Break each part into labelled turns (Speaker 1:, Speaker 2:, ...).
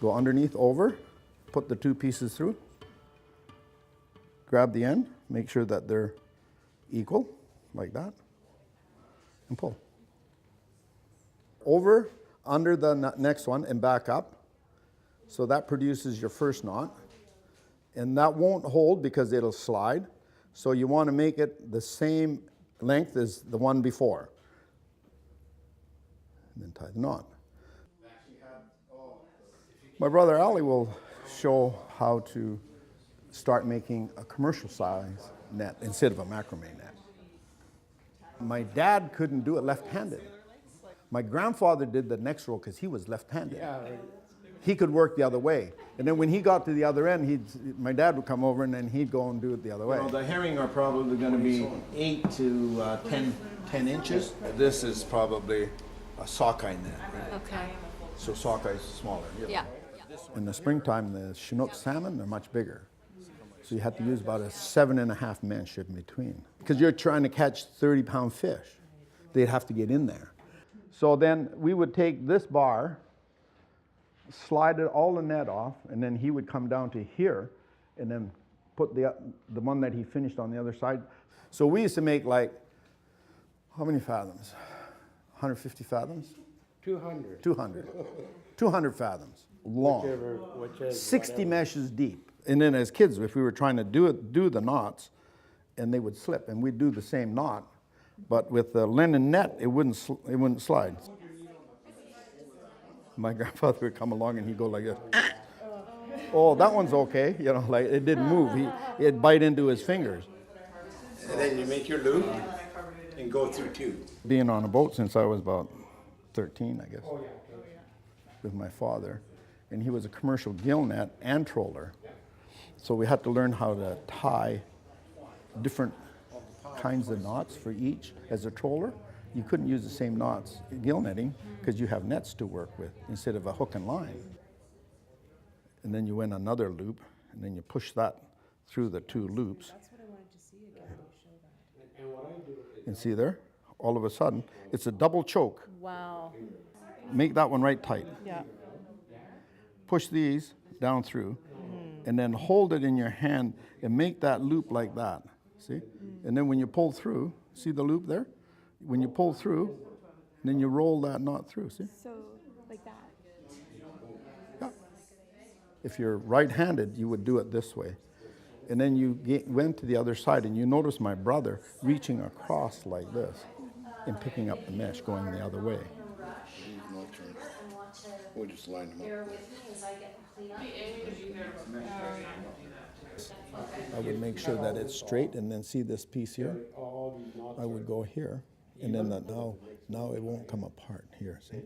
Speaker 1: Go underneath, over, put the two pieces through, grab the end, make sure that they're equal, like that, and pull. Over, under the next one, and back up. So that produces your first knot. And that won't hold because it'll slide. So you want to make it the same length as the one before. And then tie the knot. My brother Ali will show how to start making a commercial size net instead of a macrame net. My dad couldn't do it left-handed. My grandfather did the next row because he was left-handed. Yeah. He could work the other way. And then when he got to the other end, my dad would come over and then he'd go and do it the other way.
Speaker 2: Well, the herring are probably going to be 8 to 10 inches. This is probably a sockeye net. Right?
Speaker 3: Okay.
Speaker 2: So sockeye is smaller.
Speaker 3: Yeah.
Speaker 1: In the springtime, the Chinook salmon, they're much bigger. So you have to use about a 7.5 mesh in between. Because you're trying to catch 30-pound fish. They'd have to get in there. So then we would take this bar, slide it all the net off, and then he would come down to here and then put the one that he finished on the other side. So we used to make like, how many fathoms? 150 fathoms?
Speaker 4: 200.
Speaker 1: 200. 200 fathoms long.
Speaker 4: Whichever,
Speaker 1: 60 meshes deep. And then as kids, if we were trying to do the knots, and they would slip, and we'd do the same knot, but with the linen net, it wouldn't slide. My grandfather would come along and he'd go like this. Oh, that one's okay. You know, like it didn't move. It'd bite into his fingers.
Speaker 4: And then you make your loop and go through two.
Speaker 1: Being on a boat since I was about 13, I guess, with my father. And he was a commercial gill net and troller. So we had to learn how to tie different kinds of knots for each. As a troller, you couldn't use the same knots gill netting because you have nets to work with instead of a hook and line. And then you went another loop, and then you push that through the two loops.
Speaker 5: That's what I wanted to see again. Show that.
Speaker 1: And see there? All of a sudden, it's a double choke.
Speaker 5: Wow.
Speaker 1: Make that one right tight.
Speaker 5: Yeah.
Speaker 1: Push these down through, and then hold it in your hand and make that loop like that. See? And then when you pull through, see the loop there? When you pull through, then you roll that knot through, see?
Speaker 6: So, like that.
Speaker 1: Yeah. If you're right-handed, you would do it this way. And then you went to the other side, and you notice my brother reaching across like this and picking up the mesh going the other way.
Speaker 4: No turn. We'll just line them up.
Speaker 1: I would make sure that it's straight, and then see this piece here? I would go here, and then now it won't come apart here, see?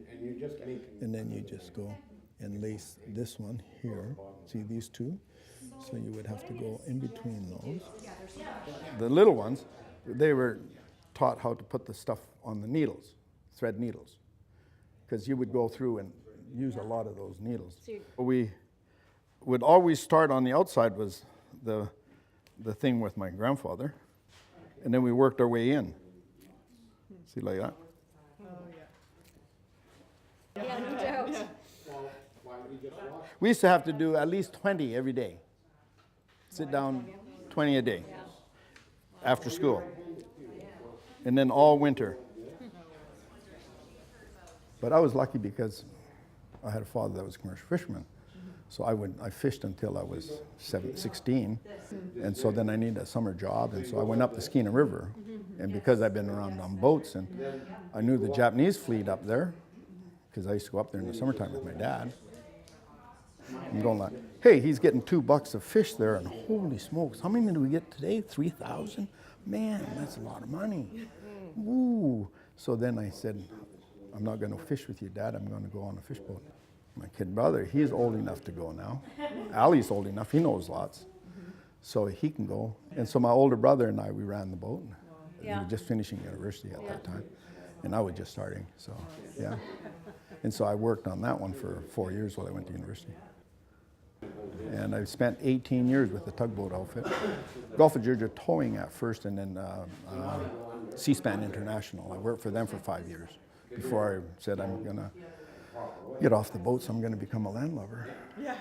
Speaker 1: And then you just go and lace this one here. See these two? So you would have to go in between those. The little ones, they were taught how to put the stuff on the needles, thread needles, because you would go through and use a lot of those needles. We would always start on the outside was the thing with my grandfather, and then we worked our way in. See, like that?
Speaker 3: Yeah, no doubt.
Speaker 1: We used to have to do at least 20 every day. Sit down 20 a day after school. And then all winter. But I was lucky because I had a father that was a commercial fisherman. So I fished until I was 16. And so then I needed a summer job. And so I went up the Skeena River. And because I've been around on boats and I knew the Japanese fleet up there, because I used to go up there in the summertime with my dad. I'm going like, hey, he's getting $2 of fish there, and holy smokes, how many did we get today? 3,000? Man, that's a lot of money. Ooh. So then I said, I'm not going to fish with you, Dad. I'm going to go on a fish boat. My kid brother, he's old enough to go now. Ali's old enough, he knows lots. So he can go. And so my older brother and I, we ran the boat. We were just finishing university at that time. And I was just starting, so yeah. And so I worked on that one for 4 years while I went to university. And I spent 18 years with the tugboat outfit. Gulf of Georgia Towing at first, and then Seaspan International. I worked for them for 5 years before I said I'm gonna get off the boat, so I'm going to become a landlubber.
Speaker 6: Yeah.